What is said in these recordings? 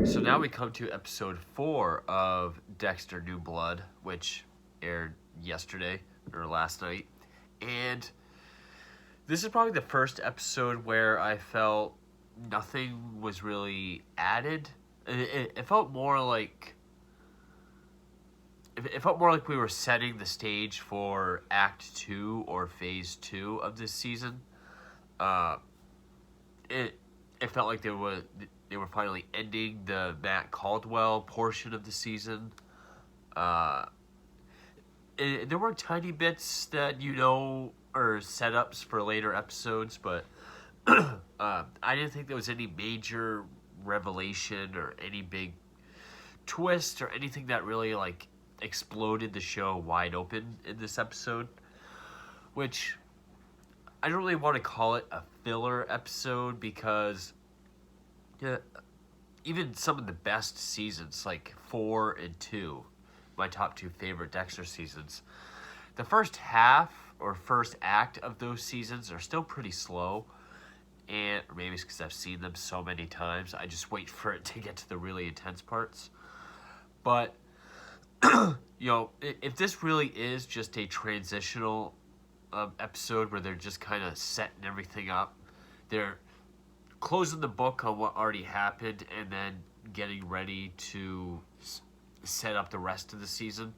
So now we come to episode 4 of Dexter New Blood, which aired yesterday or last night. And this is probably the first episode where I felt nothing was really added. It felt more like we were setting the stage for Act 2 or Phase 2 of this season. Uh, it it felt like they were finally ending the Matt Caldwell portion of the season. Uh, there were tiny bits that are setups for later episodes, but I didn't think there was any major revelation or any big twist or anything that really exploded the show wide open in this episode, which I don't really want to call it a filler episode because yeah, even some of the best seasons, like 4 and 2, my top 2 favorite Dexter seasons, the first half or first act of those seasons are still pretty slow. And or maybe it's because I've seen them so many times. I just wait for it to get to the really intense parts. But, if this really is just a transitional episode where they're just kind of setting everything up, they're closing the book on what already happened and then getting ready to set up the rest of the season,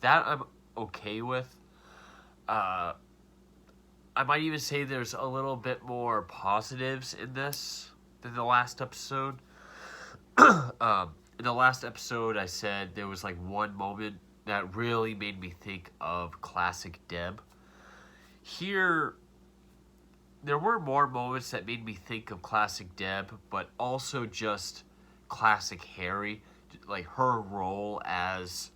that I'm okay with. I might even say there's a little bit more positives in this than the last episode. In the last episode, I said there was one moment that really made me think of classic Deb. Here, there were more moments that made me think of classic Deb, but also just classic Harry, like her role as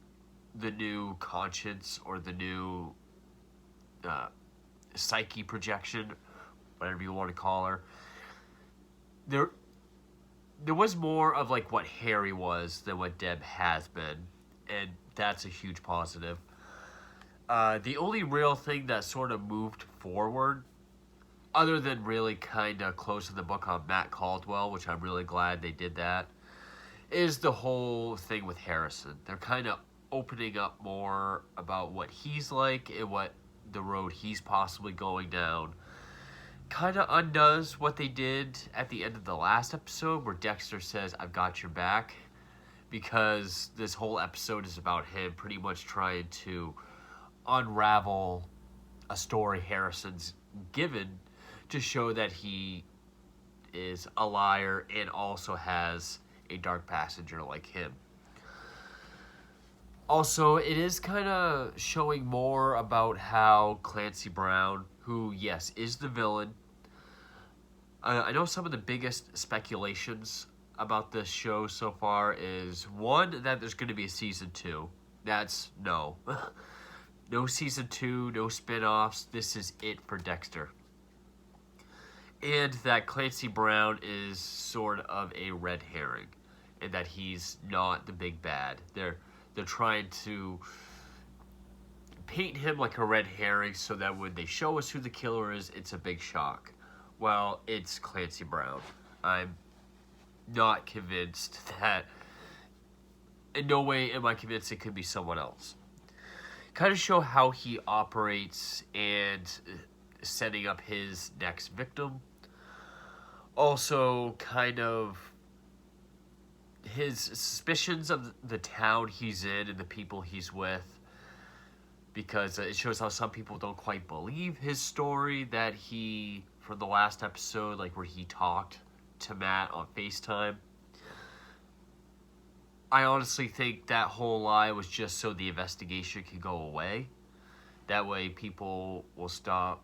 the new conscience or the new psyche projection, whatever you want to call her. There was more of what Harry was than what Deb has been, and that's a huge positive. The only real thing that sort of moved forward, other than really kind of closing the book on Matt Caldwell, which I'm really glad they did that, is the whole thing with Harrison. They're kind of opening up more about what he's like and what the road he's possibly going down. Kind of undoes what they did at the end of the last episode where Dexter says, "I've got your back," because this whole episode is about him pretty much trying to unravel a story Harrison's given to show that he is a liar and also has a dark passenger like him. Also, it is kind of showing more about how Clancy Brown, who, yes, is the villain. I know some of the biggest speculations about this show so far is, one, that there's going to be a season 2. That's no. No season 2, no spin-offs. This is it for Dexter. And that Clancy Brown is sort of a red herring, and that he's not the big bad. They're trying to paint him like a red herring so that when they show us who the killer is, it's a big shock. Well, it's Clancy Brown. I'm not convinced that... In no way am I convinced it could be someone else. Kind of show how he operates and setting up his next victim. Also, kind of his suspicions of the town he's in and the people he's with, because it shows how some people don't quite believe his story that he, from the last episode, where he talked to Matt on FaceTime. I honestly think that whole lie was just so the investigation could go away. That way people will stop.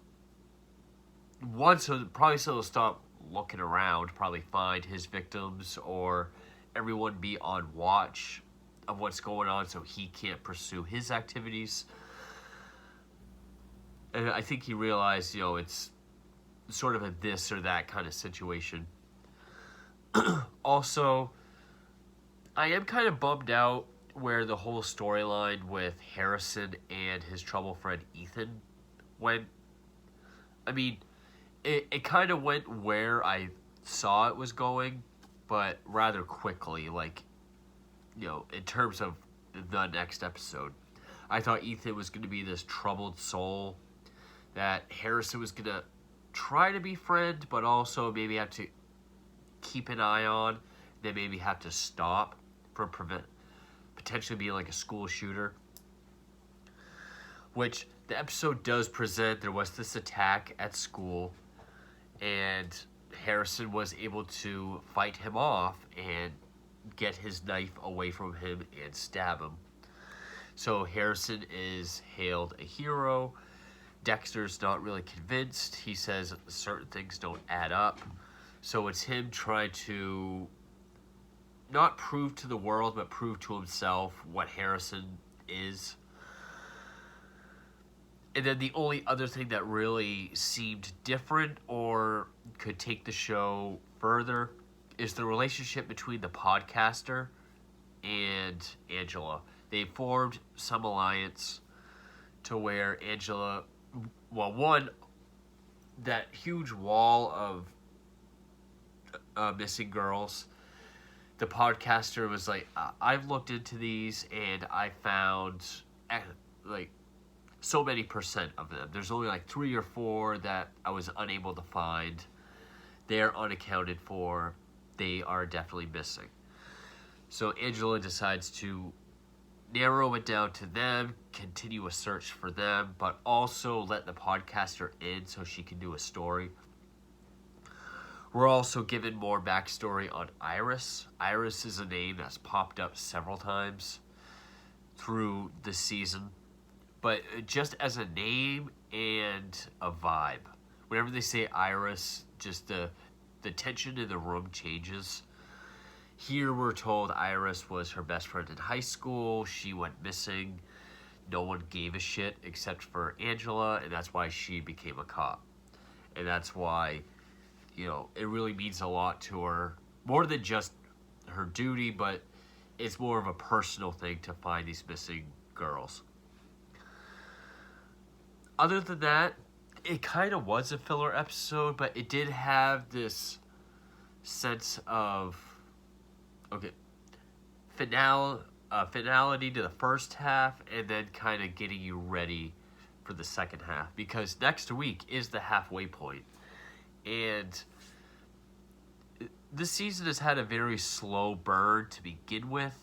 Probably so they'll stop looking around, probably find his victims, or everyone be on watch of what's going on so he can't pursue his activities. And I think he realized, it's sort of a this or that kind of situation. Also, I am kind of bummed out where the whole storyline with Harrison and his trouble friend Ethan went. I mean, it kind of went where I saw it was going, but rather quickly, like, in terms of the next episode. I thought Ethan was going to be this troubled soul that Harrison was going to try to befriend, but also maybe have to keep an eye on, then maybe have to stop from potentially being like a school shooter. Which the episode does present. There was this attack at school, and Harrison was able to fight him off and get his knife away from him and stab him. So Harrison is hailed a hero. Dexter's not really convinced. He says certain things don't add up. So it's him trying to not prove to the world, but prove to himself what Harrison is. And then the only other thing that really seemed different or could take the show further is the relationship between the podcaster and Angela. They formed some alliance to where Angela, well, one, that huge wall of missing girls, the podcaster was like, I've looked into these and I found like so many percent of them. There's only like 3 or 4 that I was unable to find. They're unaccounted for. They are definitely missing. So Angela decides to narrow it down to them, continue a search for them, but also let the podcaster in so she can do a story. We're also given more backstory on Iris. Iris is a name that's popped up several times through the season, but just as a name and a vibe. Whenever they say Iris, just the tension in the room changes. Here we're told Iris was her best friend in high school. She went missing. No one gave a shit except for Angela, and that's why she became a cop. And that's why, it really means a lot to her. More than just her duty, but it's more of a personal thing to find these missing girls. Other than that, it kind of was a filler episode, but it did have this sense of finality to the first half, and then kind of getting you ready for the second half, because next week is the halfway point, and this season has had a very slow burn to begin with,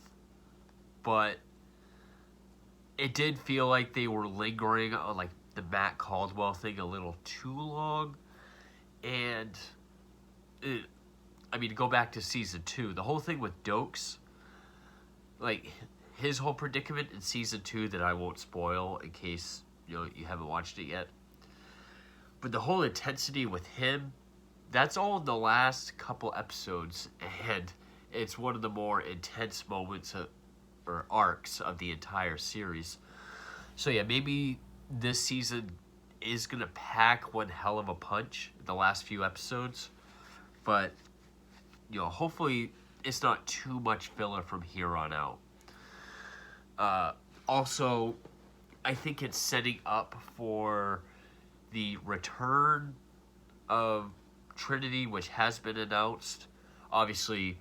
but it did feel like they were lingering on like the Matt Caldwell thing a little too long, and go back to season 2. The whole thing with Dokes, like his whole predicament in season 2 that I won't spoil in case you haven't watched it yet. But the whole intensity with him, that's all in the last couple episodes, and it's one of the more intense moments or arcs of the entire series. So yeah, maybe this season is gonna pack one hell of a punch in the last few episodes, but hopefully it's not too much filler from here on out. Also, I think it's setting up for the return of Trinity, which has been announced. Obviously,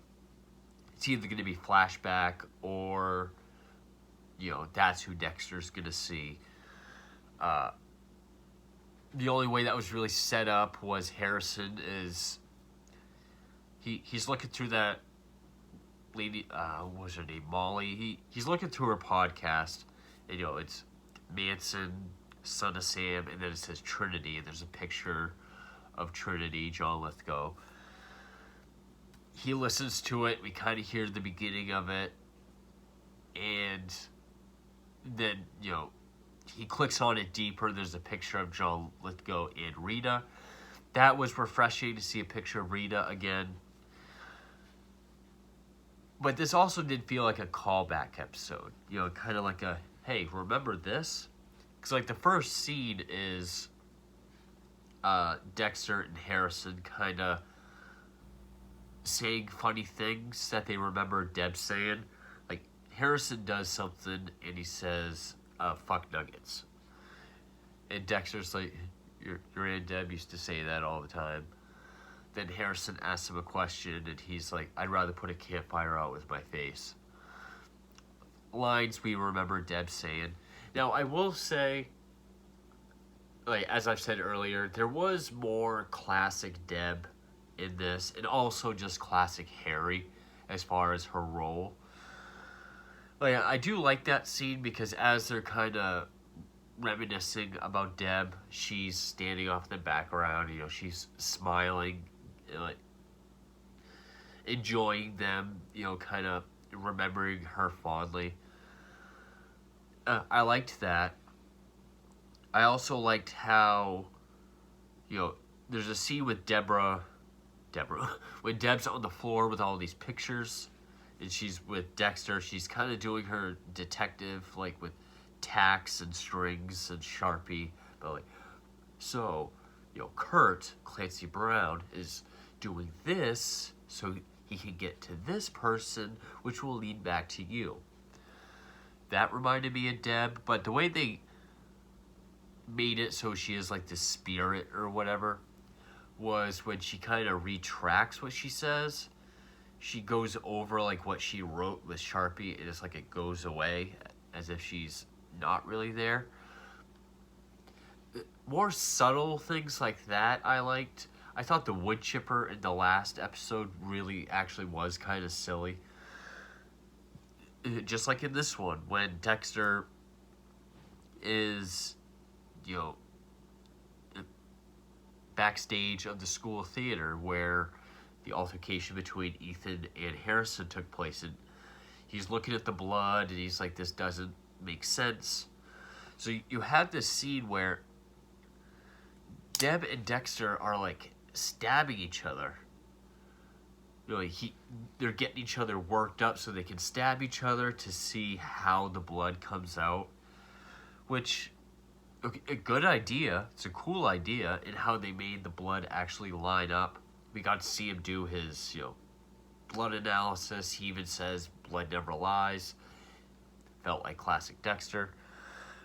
it's either going to be flashback or, that's who Dexter's going to see. The only way that was really set up was Harrison is... He's looking through that lady, what was her name, Molly. He's looking through her podcast, and it's Manson, Son of Sam, and then it says Trinity, and there's a picture of Trinity, John Lithgow. He listens to it. We kind of hear the beginning of it, and then he clicks on it deeper. There's a picture of John Lithgow and Rita. That was refreshing to see a picture of Rita again. But this also did feel like a callback episode. Kind of like a, hey, remember this? Because like the first scene is Dexter and Harrison kind of saying funny things that they remember Deb saying. Like Harrison does something and he says, fuck nuggets. And Dexter's like, your Aunt Deb used to say that all the time. then Harrison asks him a question, and he's like, "I'd rather put a campfire out with my face." Lines we remember Deb saying. Now, I will say, like as I've said earlier, there was more classic Deb in this, and also just classic Harry as far as her role. Like I do like that scene because as they're kind of reminiscing about Deb, she's standing off in the background. You know, she's smiling, like enjoying them. You know, kind of remembering her fondly. I liked that. I also liked how, you know, there's a scene with Deborah, when Deb's on the floor with all these pictures, and she's with Dexter. She's kind of doing her detective, like with tacks and strings and Sharpie, but like, so, you know, Kurt Clancy Brown is doing this so he can get to this person, which will lead back to you. That reminded me of Deb, but the way they made it so she is like the spirit or whatever was when she kind of retracts what she says. She goes over like what she wrote with Sharpie, and it's like it goes away as if she's not really there. More subtle things like that I liked. I thought the wood chipper in the last episode really actually was kind of silly. Just like in this one, when Dexter is, you know, backstage of the school theater where the altercation between Ethan and Harrison took place, and he's looking at the blood and he's like, this doesn't make sense. So you have this scene where Deb and Dexter are like stabbing each other. You know, they're getting each other worked up so they can stab each other to see how the blood comes out, which, okay, a good idea. It's a cool idea in how they made the blood actually line up. We got to see him do his, you know, blood analysis. He even says blood never lies. Felt like classic Dexter.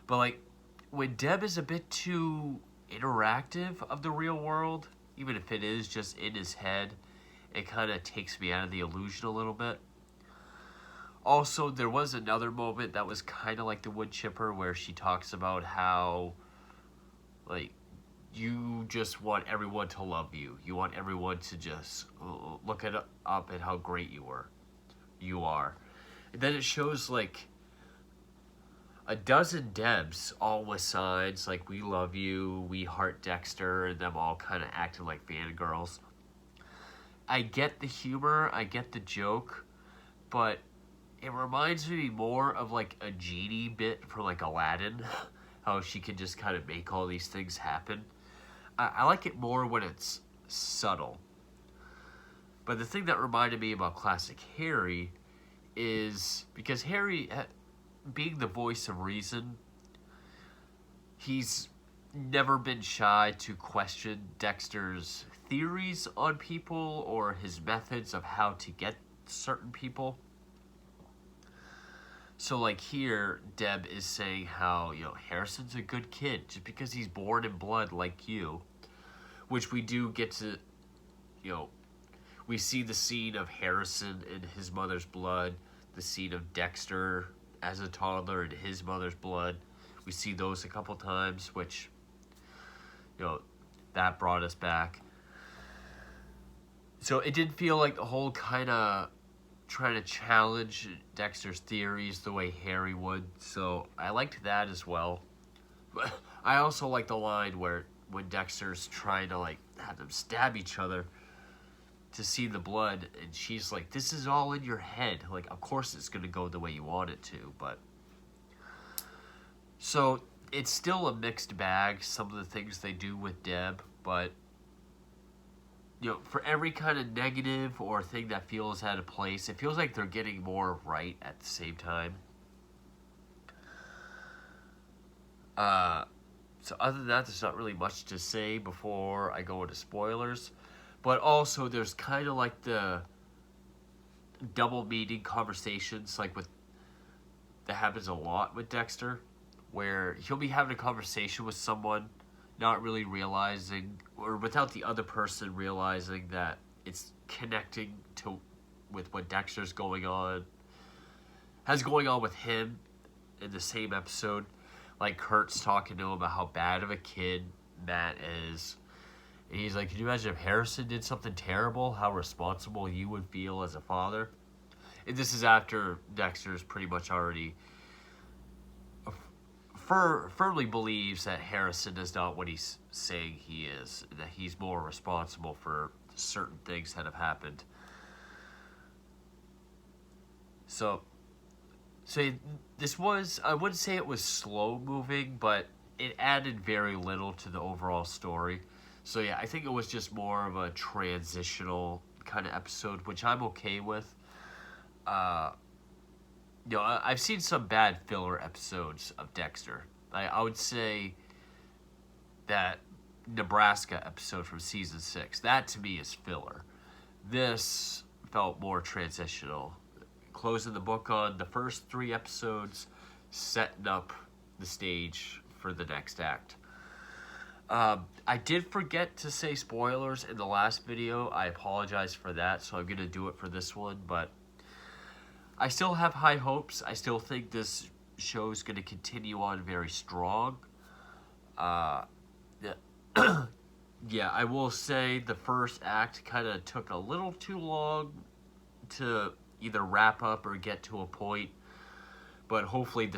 But like when Deb is a bit too interactive of the real world, even if it is just in his head, it kind of takes me out of the illusion a little bit. Also, there was another moment that was kind of like the wood chipper where she talks about how, like, you just want everyone to love you. You want everyone to just look up at how great you are. And then it shows, like, a dozen Debs, all with signs like, we love you, we heart Dexter, and them all kind of acting like fangirls. I get the humor, I get the joke, but it reminds me more of like a genie bit for like Aladdin, how she can just kind of make all these things happen. I like it more when it's subtle. But the thing that reminded me about classic Harry is because Harry, being the voice of reason, he's never been shy to question Dexter's theories on people or his methods of how to get certain people. So like here, Deb is saying how, you know, Harrison's a good kid just because he's born in blood like you, which we do get to, you know, we see the scene of Harrison in his mother's blood, the scene of Dexter as a toddler in his mother's blood. We see those a couple times, which, you know, that brought us back. So it did feel like the whole kind of trying to challenge Dexter's theories the way Harry would. So I liked that as well. I also like the line where when Dexter's trying to like have them stab each other to see the blood, and she's like, this is all in your head. Like, of course it's going to go the way you want it to, but... So it's still a mixed bag, some of the things they do with Deb, but, you know, for every kind of negative or thing that feels out of place, it feels like they're getting more right at the same time. So other than that, there's not really much to say before I go into spoilers. But also, there's kind of like the double meaning conversations, like with that happens a lot with Dexter, where he'll be having a conversation with someone, not really realizing, or without the other person realizing that it's connecting to with what Dexter's going on with him in the same episode. Like Kurt's talking to him about how bad of a kid Matt is. And he's like, can you imagine if Harrison did something terrible, how responsible you would feel as a father? And this is after Dexter's pretty much already firmly believes that Harrison is not what he's saying he is, that he's more responsible for certain things that have happened. So this was, I wouldn't say it was slow moving, but it added very little to the overall story. So yeah, I think it was just more of a transitional kind of episode, which I'm okay with. I've seen some bad filler episodes of Dexter. I would say that Nebraska episode from season 6, that to me is filler. This felt more transitional, closing the book on the first 3 episodes, setting up the stage for the next act. I did forget to say spoilers in the last video. I apologize for that, so I'm going to do it for this one, but I still have high hopes. I still think this show is going to continue on very strong. Yeah, I will say the first act kind of took a little too long to either wrap up or get to a point, but hopefully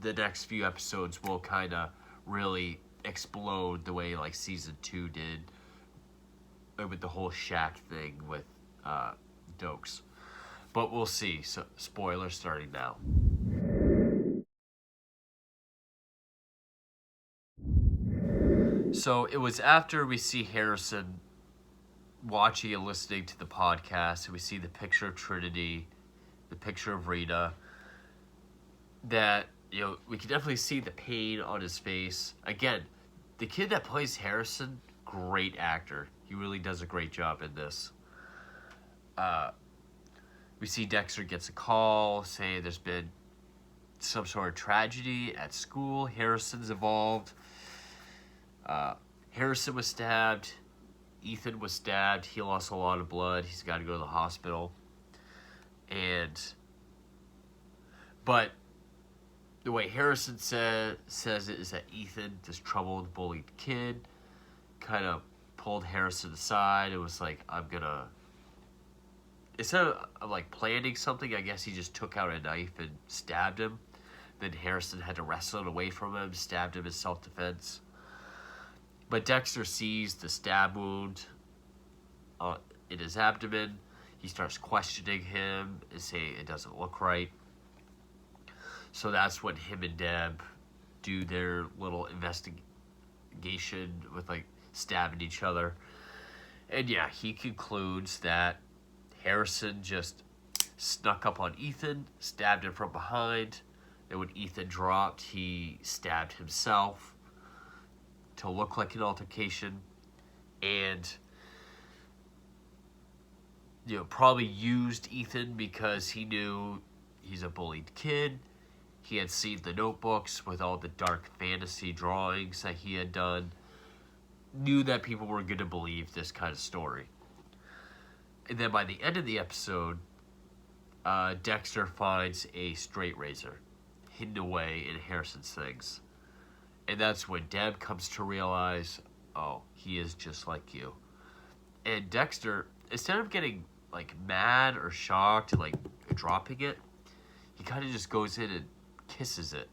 the next few episodes will kind of really explode the way like season 2 did with the whole Shaq thing with Dokes. But we'll see. So spoilers starting now. So it was after we see Harrison watching and listening to the podcast, and we see the picture of Trinity, the picture of Rita, that, we can definitely see the pain on his face. Again, the kid that plays Harrison, great actor. He really does a great job in this. We see Dexter gets a call saying there's been some sort of tragedy at school. Harrison's involved. Harrison was stabbed. Ethan was stabbed. He lost a lot of blood. He's got to go to the hospital. But the way Harrison says it is that Ethan, this troubled, bullied kid, kind of pulled Harrison aside. It was like, instead of like planning something, I guess he just took out a knife and stabbed him. Then Harrison had to wrestle it away from him, stabbed him in self-defense. But Dexter sees the stab wound in his abdomen. He starts questioning him and saying it doesn't look right. So that's when him and Deb do their little investigation with like stabbing each other. And yeah, he concludes that Harrison just snuck up on Ethan, stabbed him from behind. And when Ethan dropped, he stabbed himself to look like an altercation. And, probably used Ethan because he knew he's a bullied kid. He had seen the notebooks with all the dark fantasy drawings that he had done. Knew that people were going to believe this kind of story. And then by the end of the episode, Dexter finds a straight razor hidden away in Harrison's things. And that's when Deb comes to realize, oh, he is just like you. And Dexter, instead of getting like mad or shocked and like dropping it, he kind of just goes in and kisses it.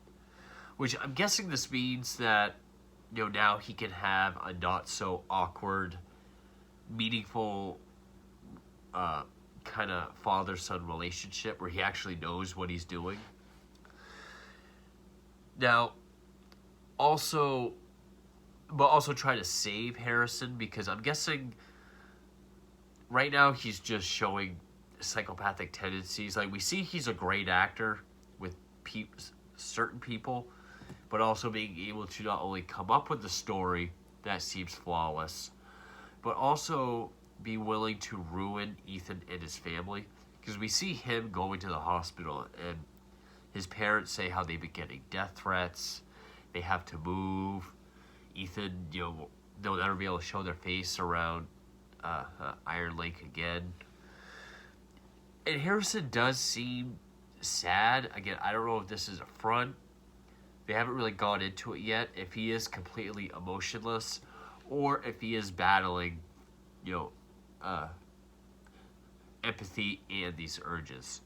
Which I'm guessing this means that, now he can have a not so awkward, meaningful kind of father-son relationship where he actually knows what he's doing. Now, also try to save Harrison, because I'm guessing right now he's just showing psychopathic tendencies. Like, we see he's a great actor with certain people, but also being able to not only come up with the story that seems flawless, but also be willing to ruin Ethan and his family. Because we see him going to the hospital, and his parents say how they've been getting death threats, they have to move. Ethan, they'll never be able to show their face around Iron Lake again. And Harrison does seem sad. Again, I don't know if this is a front. They haven't really gone into it yet. If he is completely emotionless, or if he is battling, empathy and these urges.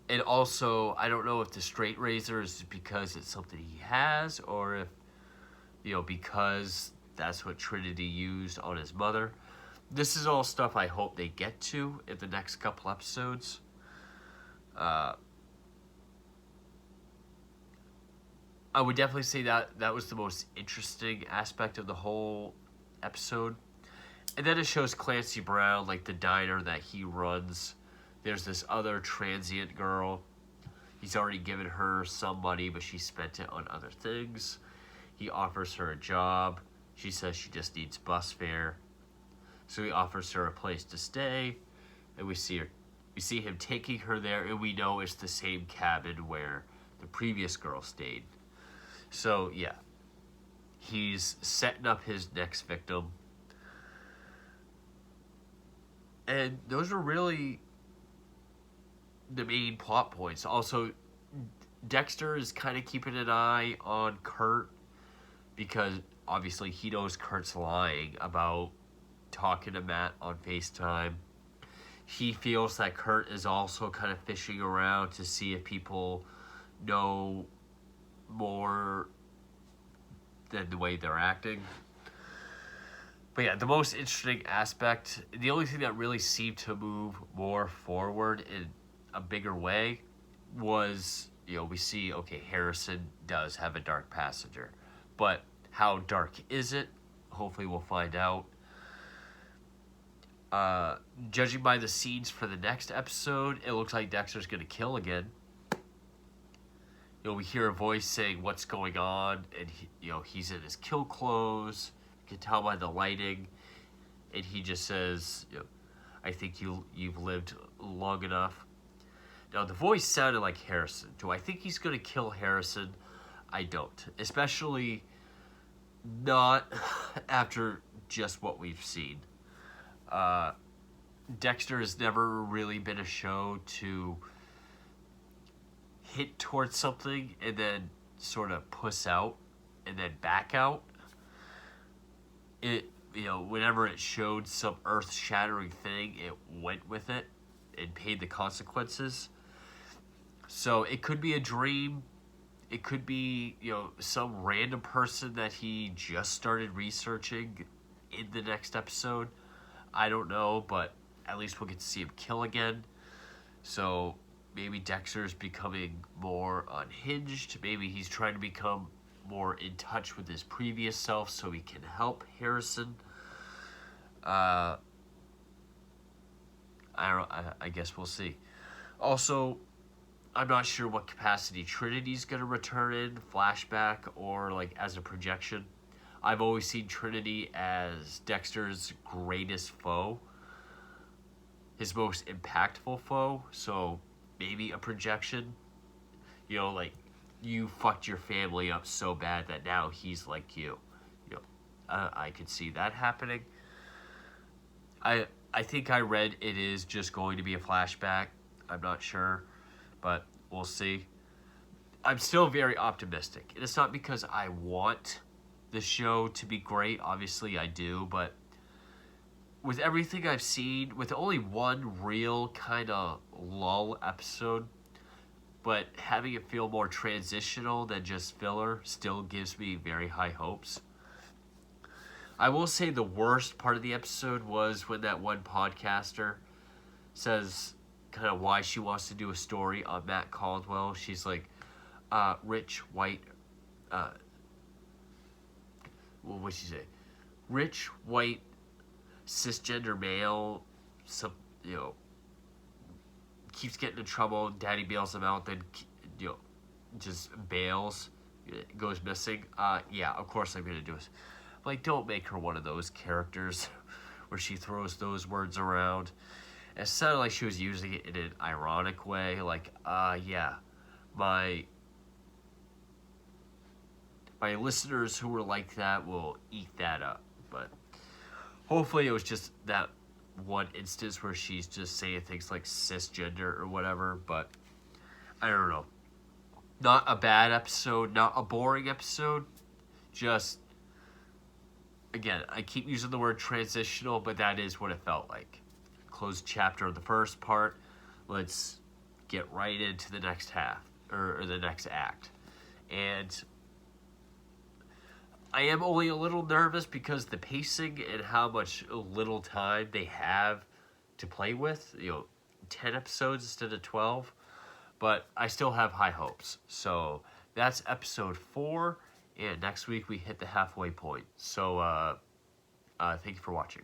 And also, I don't know if the straight razor is because it's something he has, or if, because that's what Trinity used on his mother. This is all stuff I hope they get to in the next couple episodes. I would definitely say that was the most interesting aspect of the whole episode. And then it shows Clancy Brown, like the diner that he runs. There's this other transient girl. He's already given her some money, but she spent it on other things. He offers her a job. She says she just needs bus fare. So he offers her a place to stay, and we see him taking her there, and we know it's the same cabin where the previous girl stayed. So yeah, he's setting up his next victim. And those are really the main plot points. Also, Dexter is kind of keeping an eye on Kurt because obviously he knows Kurt's lying about talking to Matt on FaceTime. He feels that Kurt is also kind of fishing around to see if people know more than the way they're acting. But yeah, the most interesting aspect, the only thing that really seemed to move more forward in a bigger way was, we see, okay, Harrison does have a dark passenger. But how dark is it? Hopefully we'll find out. Judging by the scenes for the next episode, it looks like Dexter's going to kill again. We hear a voice saying what's going on, and he's in his kill clothes. You can tell by the lighting, and he just says, I think you've lived long enough. Now, the voice sounded like Harrison. Do I think he's going to kill Harrison? I don't. Especially not after just what we've seen. Dexter has never really been a show to hit towards something and then sort of puss out and then back out. It, whenever it showed some earth-shattering thing, it went with it and paid the consequences. So it could be a dream. It could be, some random person that he just started researching in the next episode. I don't know, but at least we'll get to see him kill again. So maybe Dexter's becoming more unhinged. Maybe he's trying to become more in touch with his previous self so he can help Harrison. I guess we'll see. Also, I'm not sure what capacity Trinity's going to return in, flashback or as a projection. I've always seen Trinity as Dexter's greatest foe, his most impactful foe, so maybe a projection. You fucked your family up so bad that now he's like you. I could see that happening. I think I read it is just going to be a flashback. I'm not sure, but we'll see. I'm still very optimistic. And it's not because I want the show to be great. Obviously, I do. But with everything I've seen, with only one real kind of lull episode, but having it feel more transitional than just filler still gives me very high hopes. I will say the worst part of the episode was when that one podcaster says kind of why she wants to do a story on Matt Caldwell. She's like, rich, white, what would she say? Rich, white, cisgender male, keeps getting in trouble, daddy bails him out, then, just bails, goes missing. Yeah, of course I'm going to do it. Don't make her one of those characters where she throws those words around. It sounded like she was using it in an ironic way, yeah, my my listeners who were like that will eat that up. But hopefully it was just that one instance where she's just saying things like cisgender or whatever. But I don't know. Not a bad episode, not a boring episode. Just, again, I keep using the word transitional, but that is what it felt like. Closed chapter of the first part. Let's get right into the next half, or the next act. And I am only a little nervous because the pacing and how much little time they have to play with. 10 episodes instead of 12. But I still have high hopes. So that's episode 4. And next week we hit the halfway point. So thank you for watching.